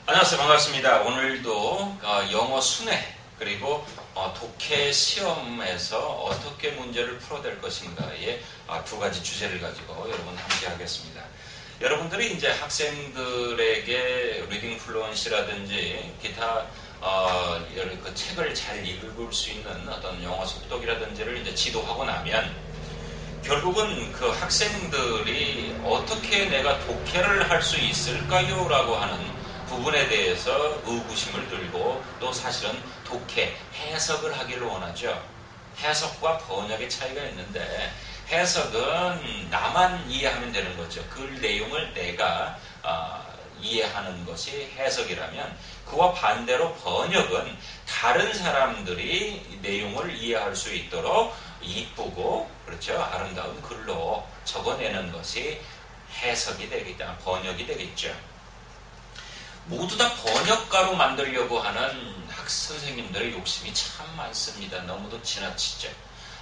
안녕하세요. 반갑습니다. 오늘도 영어 순회 그리고 독해 시험에서 어떻게 문제를 풀어낼 것인가의 두 가지 주제를 가지고 여러분 함께 하겠습니다. 여러분들이 이제 학생들에게 리딩 플루언시라든지 기타 그 책을 잘 읽을 수 있는 어떤 영어 속독이라든지를 이제 지도하고 나면 결국은 그 학생들이 어떻게 내가 독해를 할 수 있을까요? 라고 하는 부분에 대해서 의구심을 들고 또 사실은 독해, 해석을 하기를 원하죠. 해석과 번역의 차이가 있는데 해석은 나만 이해하면 되는 거죠. 그 내용을 내가 이해하는 것이 해석이라면 그와 반대로 번역은 다른 사람들이 내용을 이해할 수 있도록 이쁘고 그렇죠. 아름다운 글로 적어내는 것이 해석이 되겠다. 번역이 되겠죠. 모두 다 번역가로 만들려고 하는 선생님들의 욕심이 참 많습니다. 너무도 지나치죠.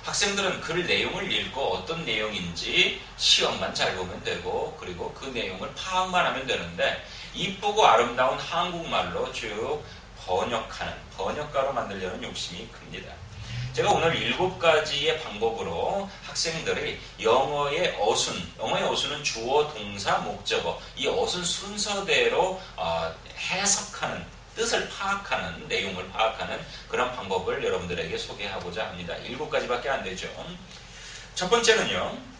학생들은 글 내용을 읽고 어떤 내용인지 시험만 잘 보면 되고 그리고 그 내용을 파악만 하면 되는데 이쁘고 아름다운 한국말로 쭉 번역하는 번역가로 만들려는 욕심이 큽니다. 제가 오늘 7가지의 방법으로 학생들이 영어의 어순은 주어, 동사, 목적어, 이 어순 순서대로 해석하는, 뜻을 파악하는, 내용을 파악하는 그런 방법을 여러분들에게 소개하고자 합니다. 7가지밖에 안 되죠. 첫 번째는요.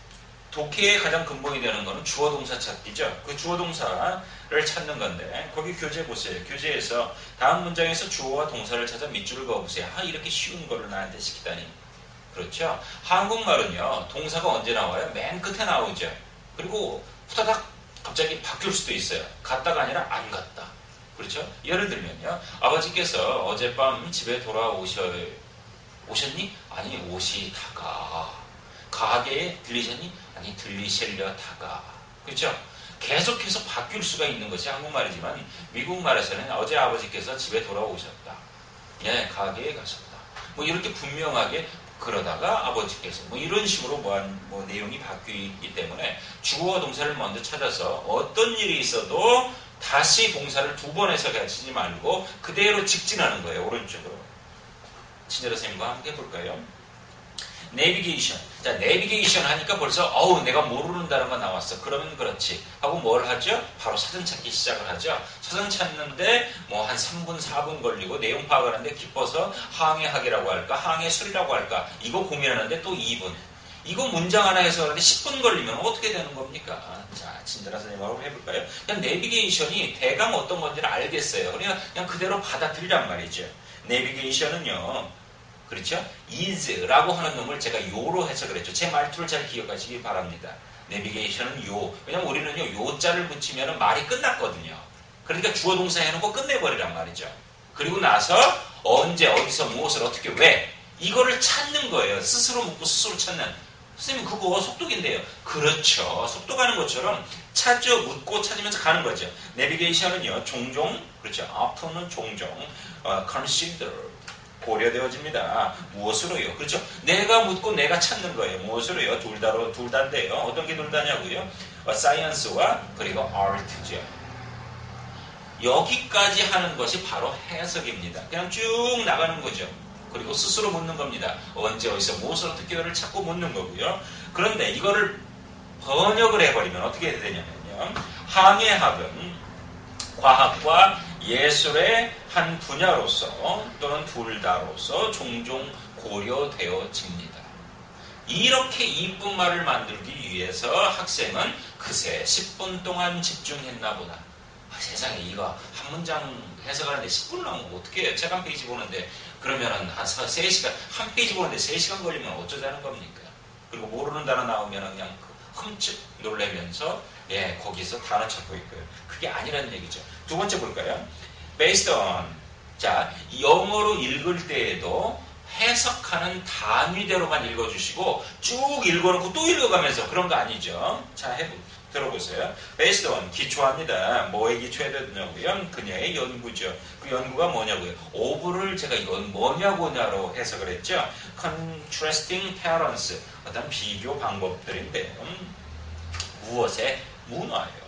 독해의 가장 근본이 되는 것은 주어 동사 찾기죠. 그 주어 동사를 찾는 건데 거기 교재 보세요. 교재에서 다음 문장에서 주어와 동사를 찾아 밑줄을 그어보세요. 이렇게 쉬운 거를 나한테 시키다니. 그렇죠. 한국말은요. 동사가 언제 나와요? 맨 끝에 나오죠. 그리고 후다닥 갑자기 바뀔 수도 있어요. 갔다가 아니라 안 갔다. 그렇죠. 예를 들면요. 아버지께서 어젯밤 집에 오셨니? 아니 오시다가. 가게에 들리셨니? 아니 들리실려다가. 그렇죠? 계속해서 바뀔 수가 있는 것이 한국말이지만 미국말에서는 어제 아버지께서 집에 돌아오셨다. 예, 가게에 가셨다. 뭐 이렇게 분명하게 그러다가 아버지께서 뭐 이런 식으로 내용이 바뀌기 때문에 주어와 동사를 먼저 찾아서 어떤 일이 있어도 다시 동사를 두 번 해석하지 말고 그대로 직진하는 거예요. 오른쪽으로. 친절한 선생님과 함께 해볼까요? 내비게이션. 자, 내비게이션 하니까 벌써 내가 모르는 단어가 나왔어. 그러면 그렇지. 하고 뭘 하죠? 바로 사전 찾기 시작을 하죠. 사전 찾는데 뭐 한 3분, 4분 걸리고 내용 파악을 하는데 기뻐서 항해하기라고 할까? 항해술이라고 할까? 이거 고민하는데 또 2분. 이거 문장 하나 해석하는데 10분 걸리면 어떻게 되는 겁니까? 자, 친절한 선생님하고 해볼까요? 그냥 내비게이션이 대강 어떤 건지를 알겠어요. 그냥 그대로 받아들이란 말이죠. 내비게이션은요. 그렇죠? is라고 하는 놈을 제가 요로 해석을 했죠. 제 말투를 잘 기억하시기 바랍니다. 내비게이션은 요. 왜냐면 우리는요, 요자를 붙이면 말이 끝났거든요. 그러니까 주어 동사 해놓고 끝내버리란 말이죠. 그리고 나서 언제, 어디서, 무엇을, 어떻게, 왜. 이거를 찾는 거예요. 스스로 묻고 스스로 찾는. 선생님 그거 속독인데요. 그렇죠. 속독하는 것처럼 찾죠. 묻고 찾으면서 가는 거죠. 내비게이션은요. 종종, 그렇죠. often은 종종, consider. 고려되어집니다. 무엇으로요? 그렇죠? 내가 묻고 내가 찾는 거예요. 무엇으로요? 둘 다인데요. 어떤 게 둘 다냐고요? 사이언스와 그리고 아트죠. 여기까지 하는 것이 바로 해석입니다. 그냥 쭉 나가는 거죠. 그리고 스스로 묻는 겁니다. 언제 어디서 무엇을 어떻게를 찾고 묻는 거고요. 그런데 이거를 번역을 해버리면 어떻게 해야 되냐면요. 항해학은 과학과 예술의 한 분야로서 또는 둘 다로서 종종 고려되어집니다. 이렇게 이쁜 말을 만들기 위해서 학생은 그새 10분 동안 집중했나 보다. 세상에 이거 한 문장 해석하는데 10분 나오면 어떻게 해요? 책 한 페이지 보는데 그러면은 한 3시간, 한 페이지 보는데 3시간 걸리면 어쩌자는 겁니까? 그리고 모르는 단어 나오면 그냥 흠칫 놀라면서 거기서 단어 찾고 있고요. 그게 아니라는 얘기죠. 두 번째 볼까요? Based on. 자, 영어로 읽을 때에도 해석하는 단위대로만 읽어주시고 쭉 읽어놓고 또 읽어가면서 그런 거 아니죠. 자, 들어보세요. Based on. 기초합니다. 뭐에 기초해야 그녀의 연구죠. 그 연구가 뭐냐고요. of를 제가 이건 뭐냐고냐로 해석을 했죠. Contrasting patterns. 어떤 비교 방법들인데 무엇의 문화예요.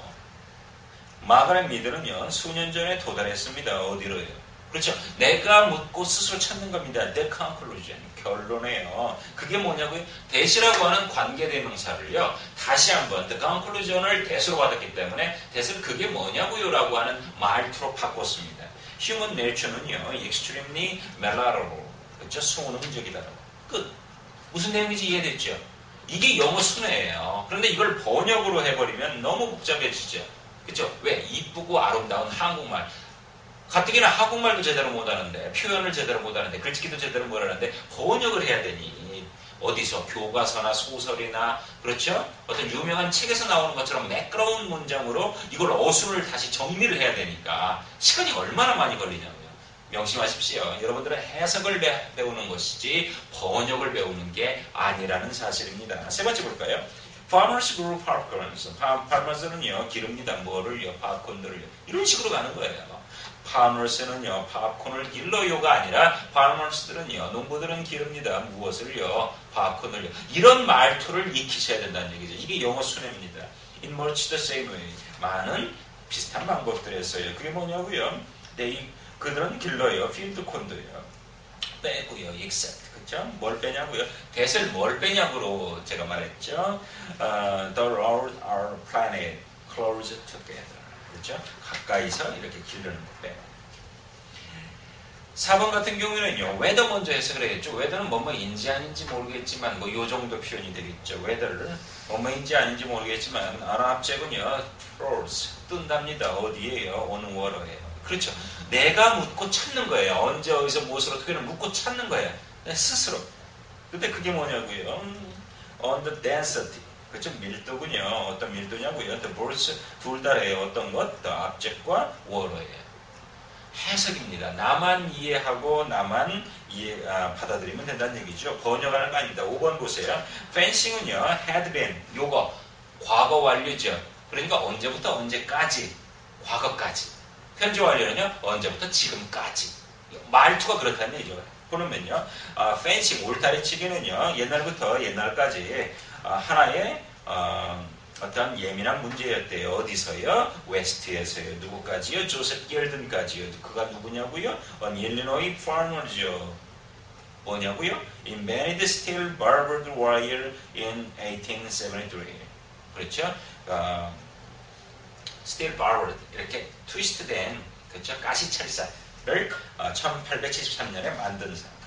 마가렛 미드는요, 수년 전에 도달했습니다. 어디로요? 그렇죠. 내가 묻고 스스로 찾는 겁니다. The conclusion. 결론이에요. 그게 뭐냐고요? 대시라고 하는 관계대명사를요, 다시 한번 the conclusion을 대수로 받았기 때문에 대수를 그게 뭐냐고요? 라고 하는 말투로 바꿨습니다. Human nature는요, extremely malleable. 그렇죠. 소능적이다라고. 끝. 무슨 내용인지 이해됐죠? 이게 영어 순회예요. 그런데 이걸 번역으로 해버리면 너무 복잡해지죠. 그렇죠? 왜? 이쁘고 아름다운 한국말. 가뜩이나 한국말도 제대로 못하는데, 표현을 제대로 못하는데, 글짓기도 제대로 못하는데 번역을 해야 되니 어디서 교과서나 소설이나, 그렇죠? 어떤 유명한 책에서 나오는 것처럼 매끄러운 문장으로 이걸 어순을 다시 정리를 해야 되니까 시간이 얼마나 많이 걸리냐고요. 명심하십시오. 여러분들은 해석을 배우는 것이지 번역을 배우는 게 아니라는 사실입니다. 세 번째 볼까요? Farmers grew popcorns. farmers는요, 기릅니다. 뭐를요? 팝콘들을요. 이런 식으로 가는 거예요. farmers는요, 팝콘을 길러요가 아니라 farmers들은요, 농부들은 기릅니다. 무엇을요? 팝콘을요. 이런 말투를 익히셔야 된다는 얘기죠. 이게 영어 순회입니다. In much the same way. 많은 비슷한 방법들에서요. 그게 뭐냐고요? 그들은 길러요. field corn도요. 빼고요. except. 그렇죠? 뭘 빼냐고요? 대세를 뭘 빼냐고로 제가 말했죠. The roads are planted close together. 그렇죠? 가까이서 이렇게 기르는 거 빼요. 4번 같은 경우에는요, weather 먼저 해석을 해야겠죠. weather는 뭐뭐인지 아닌지 모르겠지만, 뭐 요 정도 표현이 되겠죠. weather를 뭐뭐인지 아닌지 모르겠지만, 언어합작은요, flows, 뜬답니다. 어디에요? on water예요. 그렇죠. 내가 묻고 찾는 거예요. 언제, 어디서, 무엇을 어떻게는 묻고 찾는 거예요. 스스로. 근데 그게 뭐냐고요? On the density. 그렇죠. 밀도군요. 어떤 밀도냐고요? The birds, 둘 다래요. 어떤 것? The object과 water예요. 해석입니다. 나만 이해하고 나만 받아들이면 된다는 얘기죠. 번역하는 거 아닙니다. 5번 보세요. fencing은요, had been, 요거 과거 완료죠. 그러니까 언제부터 언제까지, 과거까지. 현재 완료는요, 언제부터 지금까지. 말투가 그렇다는 얘기죠. 그러면요, fencing, 울타리치기는요, 옛날부터 옛날까지 하나의 어떤 예민한 문제였대요. 어디서요? 웨스트에서요. 누구까지요? 조셉 겔든까지요. 그가 누구냐고요? 일리노이 파머죠. 뭐냐고요? Invented steel barbed wire in 1873. 그렇죠? steel barbed 이렇게 트위스트된, 그렇죠? 가시철사를 1873년에 만든 사람.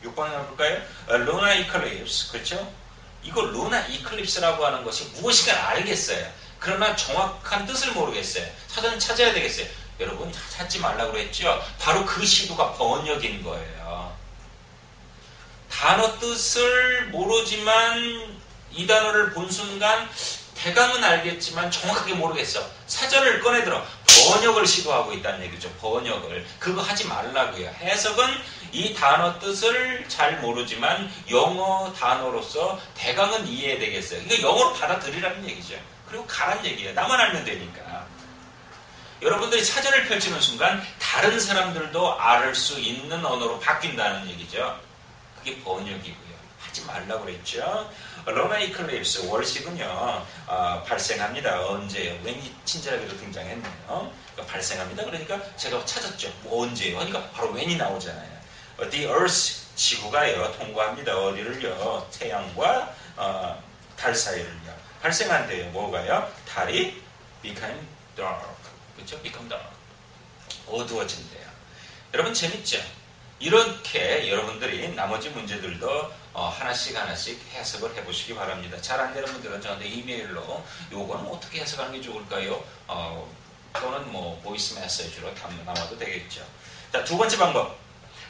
6번 한번 볼까요? 루나 이클립스. 그렇죠? 이거 루나 이클립스라고 하는 것이 무엇인가 알겠어요. 그러나 정확한 뜻을 모르겠어요. 사전 찾아야 되겠어요. 여러분 찾지 말라고 그랬죠? 바로 그 시도가 번역인 거예요. 단어 뜻을 모르지만 이 단어를 본 순간 대강은 알겠지만 정확하게 모르겠어. 사전을 꺼내들어 번역을 시도하고 있다는 얘기죠. 번역을. 그거 하지 말라고요. 해석은 이 단어 뜻을 잘 모르지만 영어 단어로서 대강은 이해되겠어요. 이거 영어로 받아들이라는 얘기죠. 그리고 가란 얘기예요. 나만 알면 되니까. 여러분들이 사전을 펼치는 순간 다른 사람들도 알 수 있는 언어로 바뀐다는 얘기죠. 그게 번역이고요. 하지 말라고 그랬죠. 루나 이클립스 월식은요, 발생합니다. 언제요? 왠지 친절하게도 등장했네요. 그러니까 발생합니다. 그러니까 제가 찾았죠. 뭐 언제요? 그러니까 바로 when이 나오잖아요. The Earth, 지구가요, 통과합니다. 어디를요? 태양과 달 사이를요. 발생한대요. 뭐가요? 달이 become dark. 그렇죠? become dark. 어두워진대요. 여러분 재밌죠? 이렇게 여러분들이 나머지 문제들도 하나씩 해석을 해보시기 바랍니다. 잘 안 되는 분들은 저한테 이메일로 요거는 어떻게 해석하는 게 좋을까요? 또는 뭐 보이스 메시지로 남아도 되겠죠. 자, 두 번째 방법.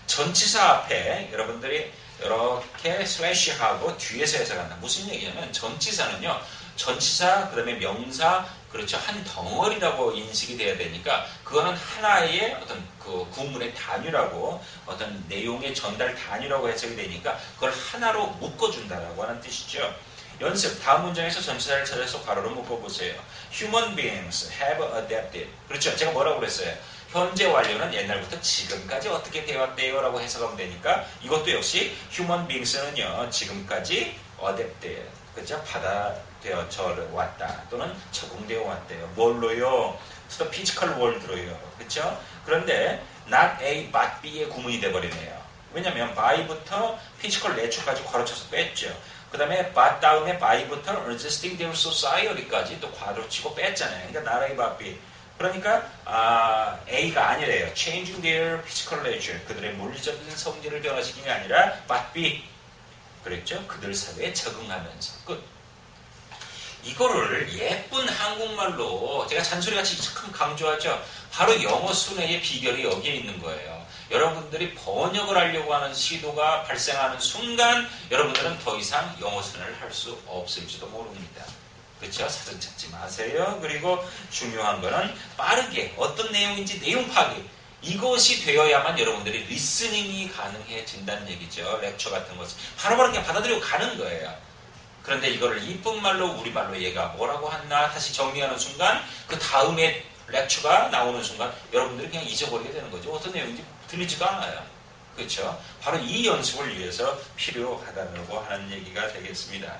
전치사 앞에 여러분들이 이렇게 슬래시하고 뒤에서 해석한다. 무슨 얘기냐면 전치사는요, 전치사 그다음에 명사, 그렇죠, 한 덩어리라고 인식이 돼야 되니까 그거는 하나의 어떤 그 구문의 단위라고, 어떤 내용의 전달 단위라고 해석이 되니까 그걸 하나로 묶어준다라고 하는 뜻이죠. 연습, 다음 문장에서 전치사를 찾아서 괄호로 묶어보세요. Human beings have adapted. 그렇죠. 제가 뭐라고 그랬어요? 현재 완료는 옛날부터 지금까지 어떻게 되었대요 라고 해석하면 되니까 이것도 역시 human beings는요 지금까지 어댑트 그죠? 받아들여져 왔다 또는 적응되어 왔대요. 뭘로요? to the physical world로요. 그렇죠? 그런데 not A but B의 구문이 돼버리네요. 왜냐면 by부터 physical nature까지 괄호쳐서 뺐죠. 그 다음에 but 다음에 by부터 resisting their society까지 또 괄호치고 뺐잖아요. 그러니까 not A but B. 그러니까 A가 아니래요. changing their physical nature. 그들의 물리적인 성질을 변화시키는 게 아니라 but B. 그랬죠? 그들 사회에 적응하면서 끝. 이거를 예쁜 한국말로 제가 잔소리같이 참 강조하죠. 바로 영어 순회의 비결이 여기에 있는 거예요. 여러분들이 번역을 하려고 하는 시도가 발생하는 순간 여러분들은 더 이상 영어 순회를 할 수 없을지도 모릅니다. 그렇죠? 사전 찾지 마세요. 그리고 중요한 거는 빠르게 어떤 내용인지 내용 파악이 이것이 되어야만 여러분들이 리스닝이 가능해진다는 얘기죠. 렉처 같은 것을 바로바로 그냥 받아들이고 가는 거예요. 그런데 이거를 이쁜 말로 우리말로 얘가 뭐라고 했나 다시 정리하는 순간 그 다음에 렉처가 나오는 순간 여러분들이 그냥 잊어버리게 되는 거죠. 어떤 내용인지 들리지도 않아요. 그렇죠? 바로 이 연습을 위해서 필요하다고 하는 얘기가 되겠습니다.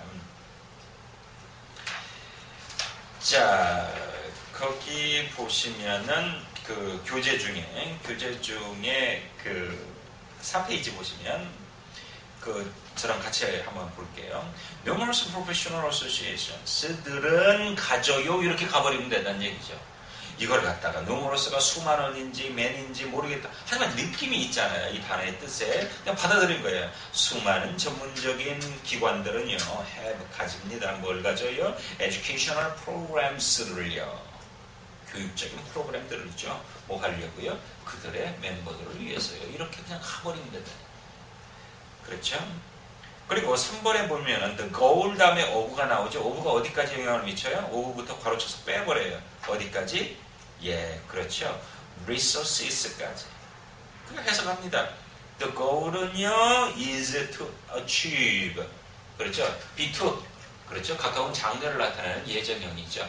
자, 거기 보시면은 그 교재 중에 그 4페이지 보시면 저랑 같이 한번 볼게요. Numerous professional associations들은 가져요 이렇게 가버리면 된다는 얘기죠. 이걸 갖다가 numerous가 수많은인지 man인지 모르겠다. 하지만 느낌이 있잖아요. 이 단어의 뜻에 그냥 받아들인 거예요. 수많은 전문적인 기관들은요 have 가집니다. 뭘 가져요? educational programs를요. 교육적인 프로그램들을요. 뭐 하려고요? 그들의 멤버들을 위해서요. 이렇게 그냥 가버리면 된다. 그렇죠? 그리고 3번에 보면은 the goal 다음에 of가 나오죠. of가 어디까지 영향을 미쳐요? of부터 괄호쳐서 빼버려요. 어디까지? 예, 그렇죠. resources까지. 그거 해석합니다. The goal은요 is to achieve. 그렇죠? be to. 그렇죠? 가까운 장래를 나타내는 예정형이죠.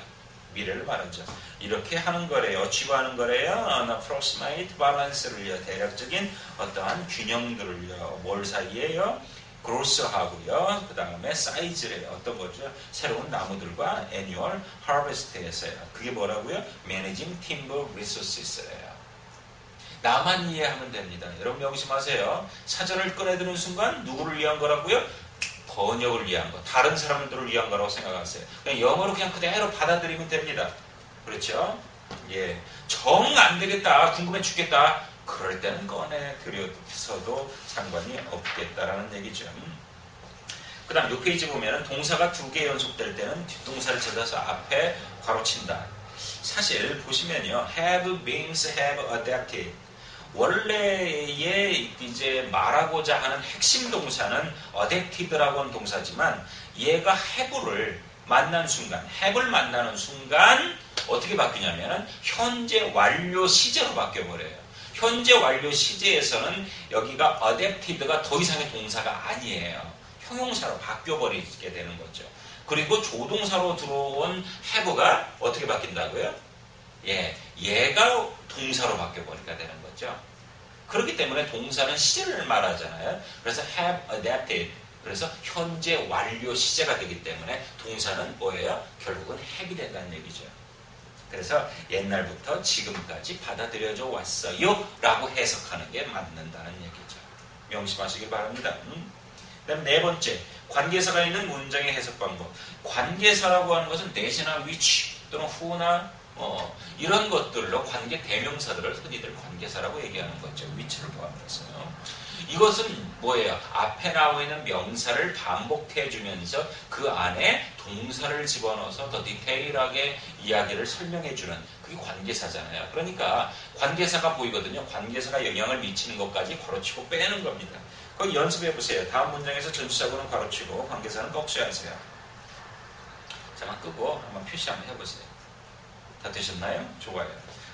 미래를 말하죠. 이렇게 하는 거래요. achieve 거래요. approximate balance를요. 대략적인 어떠한 균형들을요. 뭘 사이에요? growth하고요. 그 다음에 size래요. 어떤 거죠? 새로운 나무들과 annual harvest에서요. 그게 뭐라고요? managing timber resources래요. 나만 이해하면 됩니다. 여러분 명심하세요. 사전을 꺼내드는 순간 누구를 위한 거라고요? 번역을 위한 거. 다른 사람들을 위한 거라고 생각하세요. 그냥 영어로 그냥 그대로 받아들이면 됩니다. 그렇죠? 예. 정 안 되겠다. 궁금해 죽겠다. 그럴 때는 꺼내드려서도 상관이 없겠다라는 얘기죠. 그 다음 이 페이지 보면 동사가 2개 연속될 때는 뒷동사를 찾아서 앞에 괄호친다. 사실 보시면요. have, beings, have adapted. 원래의 이제 말하고자 하는 핵심 동사는 adapted라고 하는 동사지만 얘가 have를 만난 순간, have를 만나는 순간 어떻게 바뀌냐면 현재 완료 시제로 바뀌어버려요. 현재 완료 시제에서는 여기가 adapted가 더 이상의 동사가 아니에요. 형용사로 바뀌어버리게 되는 거죠. 그리고 조동사로 들어온 have가 어떻게 바뀐다고요? 예, 얘가 동사로 바뀌어버리게 되는 거죠. 그렇기 때문에 동사는 시제를 말하잖아요. 그래서 have adapted. 그래서 현재 완료 시제가 되기 때문에 동사는 뭐예요? 결국은 have이 된다는 얘기죠. 그래서 옛날부터 지금까지 받아들여져 왔어요 라고 해석하는 게 맞는다는 얘기죠. 명심하시길 바랍니다. 그 다음 네 번째, 관계사가 있는 문장의 해석 방법. 관계사라고 하는 것은 내지나 which 또는 who나 이런 것들로 관계 대명사들을 흔히들 관계사라고 얘기하는 거죠. which를 포함해서요. 이것은 뭐예요? 앞에 나와 있는 명사를 반복해주면서 그 안에 동사를 집어넣어서 더 디테일하게 이야기를 설명해주는 그게 관계사잖아요. 그러니까 관계사가 보이거든요. 관계사가 영향을 미치는 것까지 괄호치고 빼는 겁니다. 거기 연습해보세요. 다음 문장에서 전치사구는 괄호치고 관계사는 꺽쇠 하세요. 잠깐 끄고 한번 표시 한번 해보세요. 다 되셨나요? 좋아요.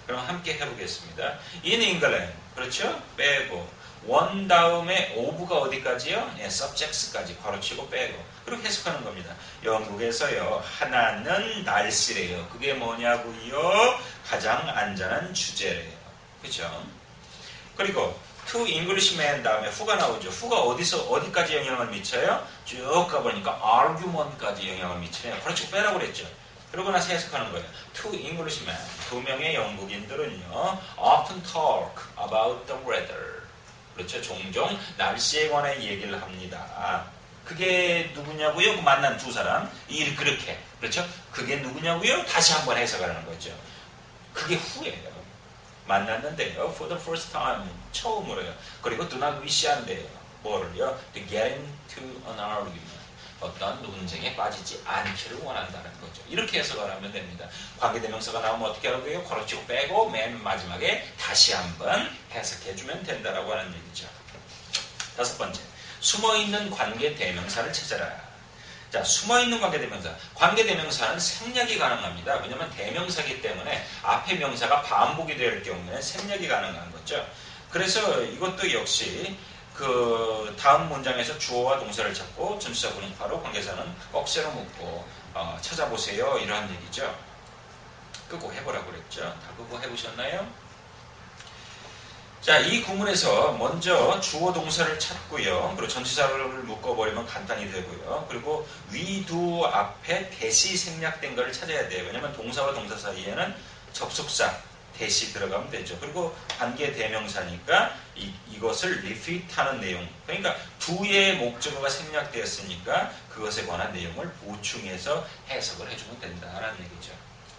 그럼 함께 해보겠습니다. In England, 그렇죠? 빼고 원 다음에 of가 어디까지요? 예, subjects까지 괄호치고 빼고 그렇게 해석하는 겁니다. 영국에서요 하나는 날씨래요. 그게 뭐냐고요? 가장 안전한 주제래요. 그죠? 그리고 to Englishman 다음에 who가 나오죠. who가 어디까지 영향을 미쳐요? 쭉 가보니까 argument까지 영향을 미쳐요. 그렇죠. 빼라고 그랬죠. 그러고 나서 해석하는 거예요. to Englishmen, 두 명의 영국인들은요, often talk about the weather. 그렇죠. 종종 날씨에 관해 얘기를 합니다. 그게 누구냐고요? 그 만난 두 사람. 그렇게. 그렇죠. 그게 누구냐고요? 다시 한번 해석하는 거죠. 그게 who예요. 만났는데요. For the first time. 처음으로요. 그리고 do not wish 한대요. 뭐를요? To get into an argument. 어떤 논쟁에 빠지지 않기를 원한다는 거죠. 이렇게 해석을 하면 됩니다. 관계대명사가 나오면 어떻게 하고요? 괄호치고 빼고 맨 마지막에 다시 한번 해석해주면 된다라고 하는 얘기죠. 다섯 번째, 숨어있는 관계대명사를 찾아라. 자, 숨어있는 관계대명사. 관계대명사는 생략이 가능합니다. 왜냐하면 대명사이기 때문에 앞에 명사가 반복이 될 경우에 생략이 가능한 거죠. 그래서 이것도 역시 그 다음 문장에서 주어와 동사를 찾고 전치사구는 괄호, 관계사는 꺽쇠로 묶고 찾아보세요. 이러한 얘기죠. 끄고 해보라고 그랬죠. 다 끄고 해보셨나요? 자, 이 구문에서 먼저 주어 동사를 찾고요. 그리고 전치사를 묶어버리면 간단히 되고요. 그리고 위도 앞에 대시 생략된 것을 찾아야 돼요. 왜냐하면 동사와 동사 사이에는 접속사 대시 들어가면 되죠. 그리고 관계 대명사니까 이것을 repeat하는 내용. 그러니까 두의 목적어가 생략되었으니까 그것에 관한 내용을 보충해서 해석을 해주면 된다라는 얘기죠.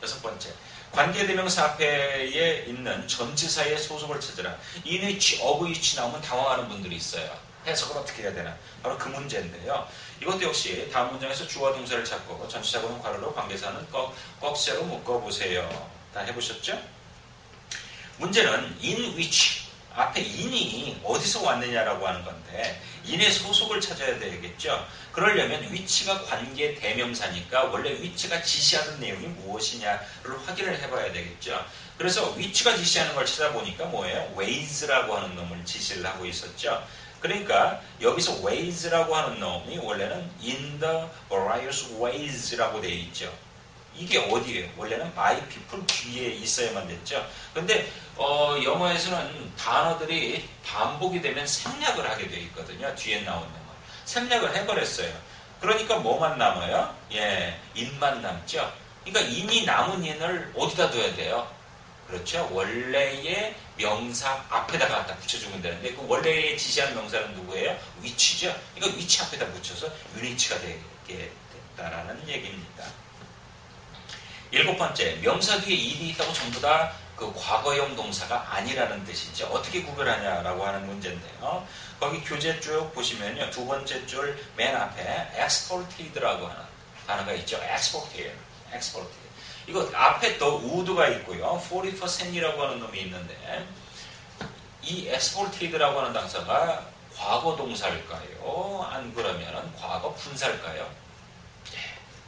여섯 번째, 관계 대명사 앞에 있는 전치사의 소속을 찾으라. in which, of which 나오면 당황하는 분들이 있어요. 해석을 어떻게 해야 되나? 바로 그 문제인데요. 이것도 역시 다음 문장에서 주어 동사를 찾고 전치사구는 괄호로 관계사는 꺽쇠로 묶어보세요. 다 해보셨죠? 문제는 in which 앞에 in이 어디서 왔느냐라고 하는 건데 in의 소속을 찾아야 되겠죠. 그러려면 which가 관계 대명사니까 원래 which가 지시하는 내용이 무엇이냐를 확인을 해봐야 되겠죠. 그래서 which가 지시하는 걸 찾아보니까 뭐예요? ways라고 하는 놈을 지시를 하고 있었죠. 그러니까 여기서 ways라고 하는 놈이 원래는 in the various ways라고 되어 있죠. 이게 어디예요? 원래는 by people 뒤에 있어야만 됐죠. 근데 영어에서는 단어들이 반복이 되면 생략을 하게 되어 있거든요. 뒤에 나오는 거. 생략을 해버렸어요. 그러니까 뭐만 남아요? 예, in만 남죠. 그러니까 in이 남은 in을 어디다 둬야 돼요? 그렇죠. 원래의 명사 앞에다가 갖다 붙여주면 되는데 그 원래의 지시하는 명사는 누구예요? which죠. 그러니까 which 앞에다 붙여서 unit가 되게 됐다라는 얘기입니다. 일곱 번째, 명사 뒤에 일이 있다고 전부 다 그 과거형 동사가 아니라는 뜻이죠. 어떻게 구별하냐라고 하는 문제인데요. 거기 교재 쭉 보시면요. 두 번째 줄 맨 앞에 exported라고 하는 단어가 있죠. exported. 이거 앞에 또 would가 있고요. 40%이라고 하는 놈이 있는데 이 exported라고 하는 단어가 과거 동사일까요? 안 그러면 과거 분사일까요?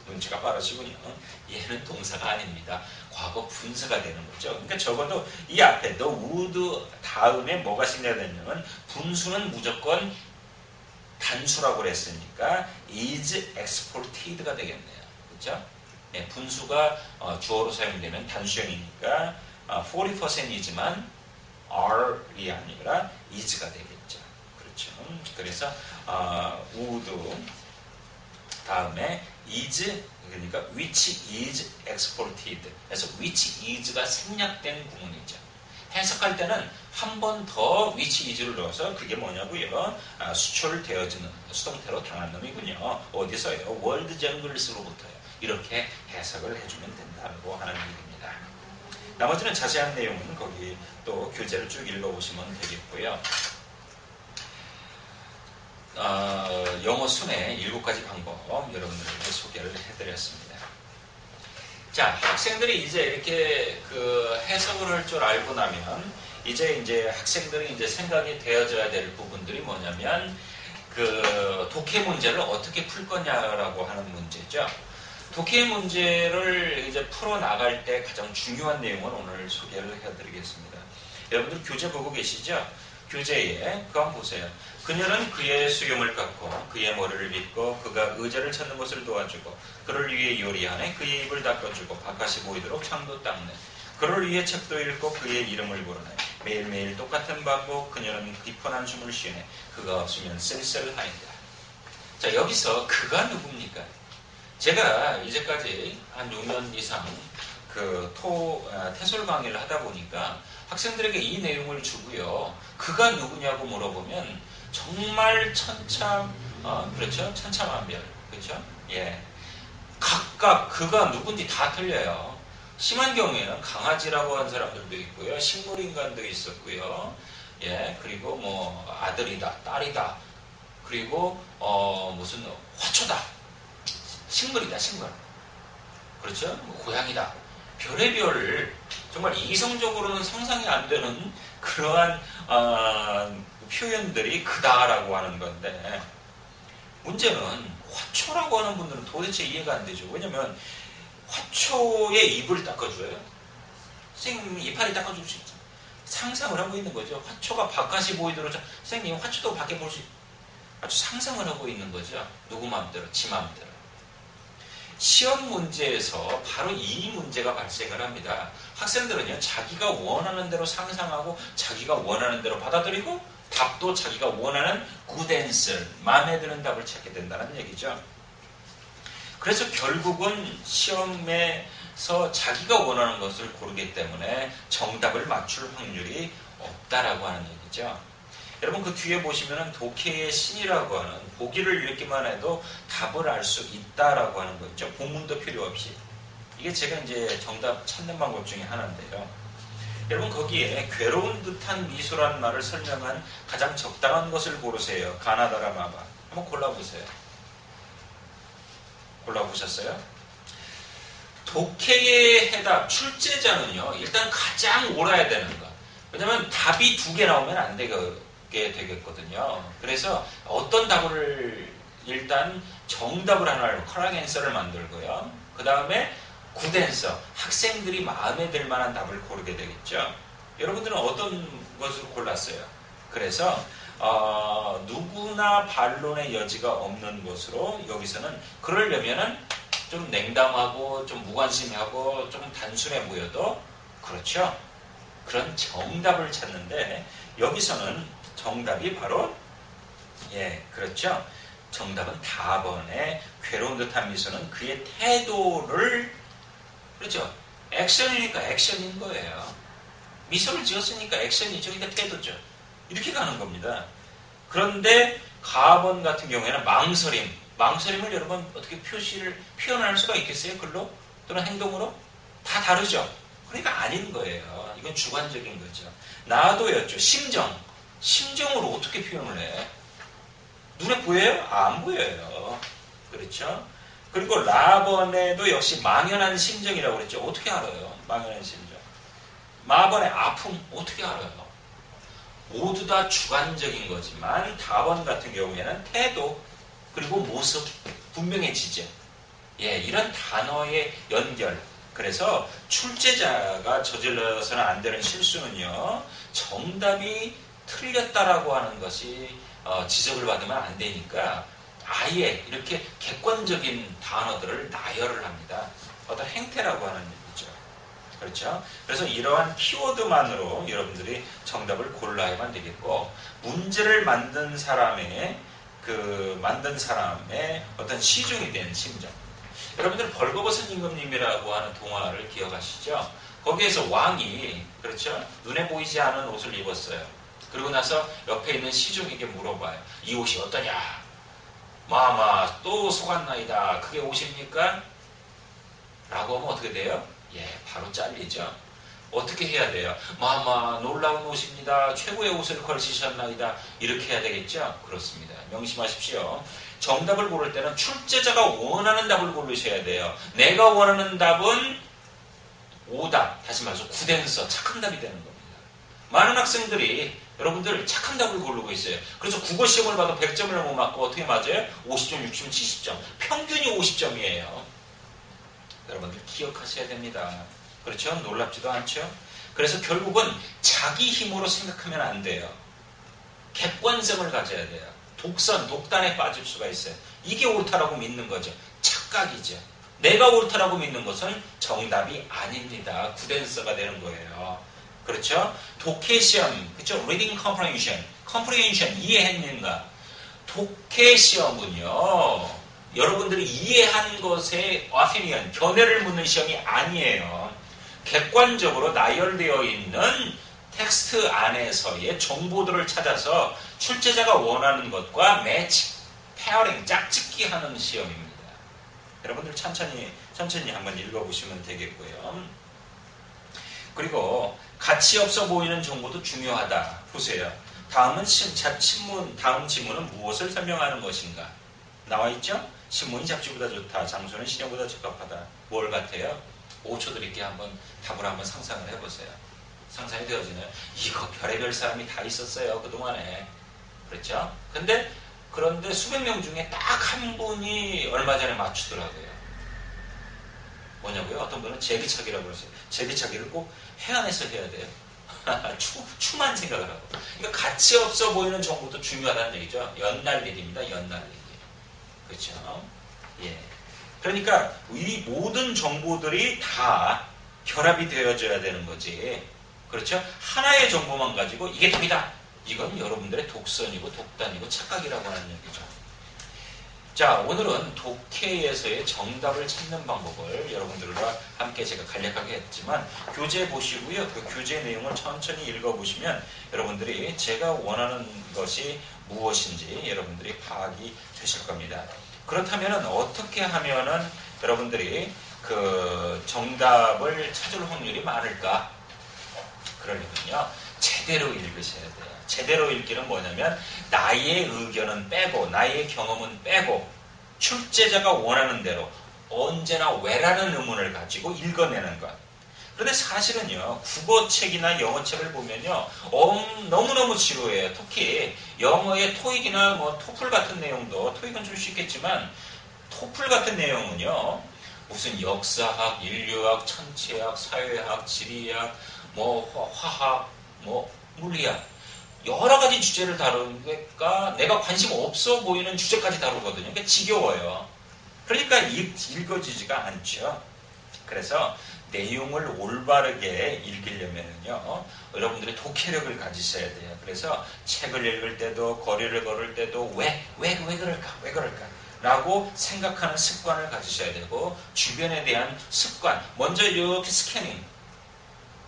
눈치가 빠르시군요. 얘는 동사가 아닙니다. 과거 분사가 되는 거죠. 그러니까 적어도 이 앞에 the would 다음에 뭐가 생략되냐면 분수는 무조건 단수라고 그랬으니까 is exported가 되겠네요. 그렇죠? 네, 분수가 주어로 사용되면 단수형이니까 40%이지만 are이 아니라 is가 되겠죠. 그렇죠. 그래서 would 다음에 is 그러니까 which is exported 그래서 which is가 생략된 구문이죠. 해석할 때는 한 번 더 which is를 넣어서 그게 뭐냐고요? 수출되어지는 수동태로 당한 놈이군요. 어디서요? 월드 정글스로부터요. 이렇게 해석을 해주면 된다고 하는 얘기입니다. 나머지는 자세한 내용은 거기 또 교재를 쭉 읽어보시면 되겠고요. 영어 순회 7가지 방법 여러분들에게 소개를 해드렸습니다. 자, 학생들이 이제 이렇게 그 해석을 할 줄 알고 나면 이제 학생들이 이제 생각이 되어져야 될 부분들이 뭐냐면 그 독해 문제를 어떻게 풀 거냐라고 하는 문제죠. 독해 문제를 이제 풀어 나갈 때 가장 중요한 내용은 오늘 소개를 해드리겠습니다. 여러분들 교재 보고 계시죠? 교재에 그거 한번 보세요. 그녀는 그의 수염을 깎고 그의 머리를 빗고 그가 의자를 찾는 것을 도와주고 그를 위해 요리하네 그의 입을 닦아주고 바깥이 보이도록 창도 닦네 그를 위해 책도 읽고 그의 이름을 부르네 매일매일 똑같은 반복. 그녀는 깊은 한숨을 쉬네. 그가 없으면 쓸쓸하니라. 자, 여기서 그가 누굽니까? 제가 이제까지 한 6년 이상 태솔 강의를 하다 보니까 학생들에게 이 내용을 주고요. 그가 누구냐고 물어보면 정말 그렇죠? 천차만별. 그렇죠? 예. 각각 그가 누군지 다 틀려요. 심한 경우에는 강아지라고 하는 사람들도 있고요. 식물인간도 있었고요. 예. 그리고 뭐 아들이다, 딸이다. 그리고 무슨 화초다. 식물이다, 식물. 그렇죠? 뭐 고양이다. 별의별 정말 이성적으로는 상상이 안 되는 그러한 표현들이 그다라고 하는 건데 문제는 화초라고 하는 분들은 도대체 이해가 안 되죠. 왜냐면 화초의 입을 닦아줘요. 선생님 이파리 닦아줄 수 있죠. 상상을 하고 있는 거죠. 화초가 바깥이 보이도록 선생님 화초도 밖에 볼 수 있죠. 아주 상상을 하고 있는 거죠. 누구 마음대로, 지 마음대로. 시험 문제에서 바로 이 문제가 발생을 합니다. 학생들은요, 자기가 원하는 대로 상상하고 자기가 원하는 대로 받아들이고 답도 자기가 원하는 good answer, 마음에 드는 답을 찾게 된다는 얘기죠. 그래서 결국은 시험에서 자기가 원하는 것을 고르기 때문에 정답을 맞출 확률이 없다라고 하는 얘기죠. 여러분 그 뒤에 보시면은 독해의 신이라고 하는 보기를 읽기만 해도 답을 알 수 있다라고 하는 거 있죠. 본문도 필요 없이. 이게 제가 이제 정답 찾는 방법 중에 하나인데요. 여러분 거기에 괴로운 듯한 미소란 말을 설명한 가장 적당한 것을 고르세요. 가나다라 마바. 한번 골라보세요. 골라보셨어요? 독해의 해답, 출제자는요. 일단 가장 옳아야 되는 것. 왜냐면 답이 두 개 나오면 안 되겠거든요. 그래서 어떤 답을 일단 정답을 하나를 커렉 앤서를 만들고요. 그 다음에 굿 앤서, 학생들이 마음에 들 만한 답을 고르게 되겠죠. 여러분들은 어떤 것을 골랐어요? 그래서 누구나 반론의 여지가 없는 것으로 여기서는 그러려면은 좀 냉담하고 좀 무관심하고 좀 단순해 보여도 그렇죠. 그런 정답을 찾는데 여기서는 정답이 바로 그렇죠. 정답은 다번에 괴로운 듯한 미소는 그의 태도를 그렇죠. 액션이니까 액션인 거예요. 미소를 지었으니까 액션이죠. 그러니까 태도죠. 이렇게 가는 겁니다. 그런데 가번 같은 경우에는 망설임을 여러분 어떻게 표현할 수가 있겠어요? 글로 또는 행동으로? 다 다르죠. 그러니까 아닌 거예요. 이건 주관적인 거죠. 나도였죠. 심정으로 어떻게 표현을 해? 눈에 보여요? 안 보여요. 그렇죠? 그리고 라번에도 역시 망연한 심정이라고 그랬죠. 어떻게 알아요? 망연한 심정. 마번의 아픔 어떻게 알아요? 모두 다 주관적인 거지만 다번 같은 경우에는 태도 그리고 모습 분명해지죠. 이런 단어의 연결. 그래서 출제자가 저질러서는 안 되는 실수는요. 정답이 틀렸다라고 하는 것이 지적을 받으면 안 되니까 아예 이렇게 객관적인 단어들을 나열을 합니다. 어떤 행태라고 하는 얘기죠. 그렇죠? 그래서 이러한 키워드만으로 여러분들이 정답을 골라야만 되겠고 문제를 만든 사람의 어떤 시중이 된 심정. 여러분들 벌거벗은 임금님이라고 하는 동화를 기억하시죠? 거기에서 왕이 그렇죠? 눈에 보이지 않은 옷을 입었어요. 그리고 나서 옆에 있는 시종에게 물어봐요. 이 옷이 어떠냐? 마마 또 속았나이다. 그게 옷입니까? 라고 하면 어떻게 돼요? 바로 잘리죠. 어떻게 해야 돼요? 마마 놀라운 옷입니다. 최고의 옷을 걸치셨나이다. 이렇게 해야 되겠죠? 그렇습니다. 명심하십시오. 정답을 고를 때는 출제자가 원하는 답을 고르셔야 돼요. 내가 원하는 답은 오답, 다시 말해서 굿앤서, 착한 답이 되는 겁니다. 많은 학생들이 여러분들 착한 답을 고르고 있어요. 그래서 국어시험을 봐도 100점을 못 맞고 어떻게 맞아요? 50점, 60점, 70점. 평균이 50점이에요. 여러분들 기억하셔야 됩니다. 그렇죠? 놀랍지도 않죠? 그래서 결국은 자기 힘으로 생각하면 안 돼요. 객관성을 가져야 돼요. 독단에 빠질 수가 있어요. 이게 옳다라고 믿는 거죠. 착각이죠. 내가 옳다라고 믿는 것은 정답이 아닙니다. 굿앤서가 되는 거예요. 그렇죠? 독해 시험, 그렇죠? Reading Comprehension, Comprehension 이해했는가? 독해 시험은요, 여러분들이 이해한 것에 opinion, 견해를 묻는 시험이 아니에요. 객관적으로 나열되어 있는 텍스트 안에서의 정보들을 찾아서 출제자가 원하는 것과 매치, 페어링, 짝짓기 하는 시험입니다. 여러분들 천천히 한번 읽어보시면 되겠고요. 그리고 가치 없어 보이는 정보도 중요하다. 보세요. 다음 지문은 무엇을 설명하는 것인가? 나와 있죠? 신문이 잡지보다 좋다. 장소는 시내보다 적합하다. 뭘 같아요? 5초 드릴게요. 답을 한번 상상을 해보세요. 상상이 되어지나요? 이거 별의별 사람이 다 있었어요. 그동안에. 그렇죠? 그런데 수백 명 중에 딱 한 분이 얼마 전에 맞추더라고요. 뭐냐고요? 어떤 분은 제기차기라고 그랬어요. 제기차기를 꼭 해안에서 해야 돼요. 추만 생각을 하고. 그러니까 가치 없어 보이는 정보도 중요하다는 얘기죠. 연날리기입니다. 연날리기. 그렇죠? 예. 그러니까 이 모든 정보들이 다 결합이 되어져야 되는 거지. 그렇죠? 하나의 정보만 가지고 이게 답이다. 이건 여러분들의 독선이고 독단이고 착각이라고 하는 얘기죠. 자, 오늘은 독해에서의 정답을 찾는 방법을 여러분들과 함께 제가 간략하게 했지만 교재 보시고요. 그 교재 내용을 천천히 읽어보시면 여러분들이 제가 원하는 것이 무엇인지 여러분들이 파악이 되실 겁니다. 그렇다면 어떻게 하면은 여러분들이 그 정답을 찾을 확률이 많을까? 그러려면요. 제대로 읽으셔야 돼요. 제대로 읽기는 뭐냐면 나의 의견은 빼고 나의 경험은 빼고 출제자가 원하는 대로 언제나 왜라는 의문을 가지고 읽어내는 것. 그런데 사실은요. 국어책이나 영어책을 보면요. 너무너무 지루해요. 특히 영어의 토익이나 토플 같은 내용도 토익은 좀 쉽겠지만 토플 같은 내용은요. 무슨 역사학, 인류학, 천체학, 사회학, 지리학, 화학, 물리학 여러 가지 주제를 다루니까 내가 관심 없어 보이는 주제까지 다루거든요. 그러니까 지겨워요. 그러니까 읽어지지가 않죠. 그래서 내용을 올바르게 읽으려면요. 여러분들이 독해력을 가지셔야 돼요. 그래서 책을 읽을 때도 거리를 걸을 때도 왜 그럴까 라고 생각하는 습관을 가지셔야 되고 주변에 대한 습관 먼저 이렇게 스캐닝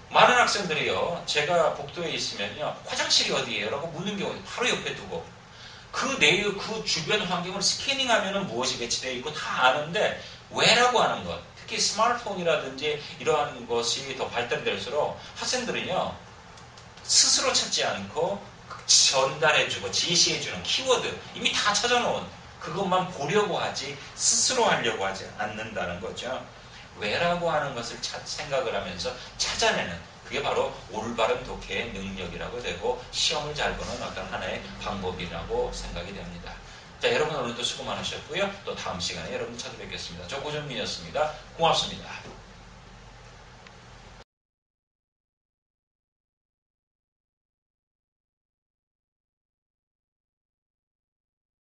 많은 학생들이요. 제가 복도에 있으면요. 화장실이 어디예요? 라고 묻는 경우 바로 옆에 두고 그 주변 환경을 스캐닝하면 무엇이 배치되어 있고 다 아는데 왜라고 하는 것 특히 스마트폰이라든지 이러한 것이 더 발달이 될수록 학생들은요. 스스로 찾지 않고 전달해주고 지시해주는 키워드 이미 다 찾아놓은 그것만 보려고 하지 스스로 하려고 하지 않는다는 거죠. 왜라고 하는 것을 생각을 하면서 찾아내는 그게 바로 올바른 독해의 능력이라고 되고 시험을 잘 보는 어떤 하나의 방법이라고 생각이 됩니다. 자, 여러분 오늘도 수고 많으셨고요. 또 다음 시간에 여러분 찾아뵙겠습니다. 저 고정민이었습니다. 고맙습니다.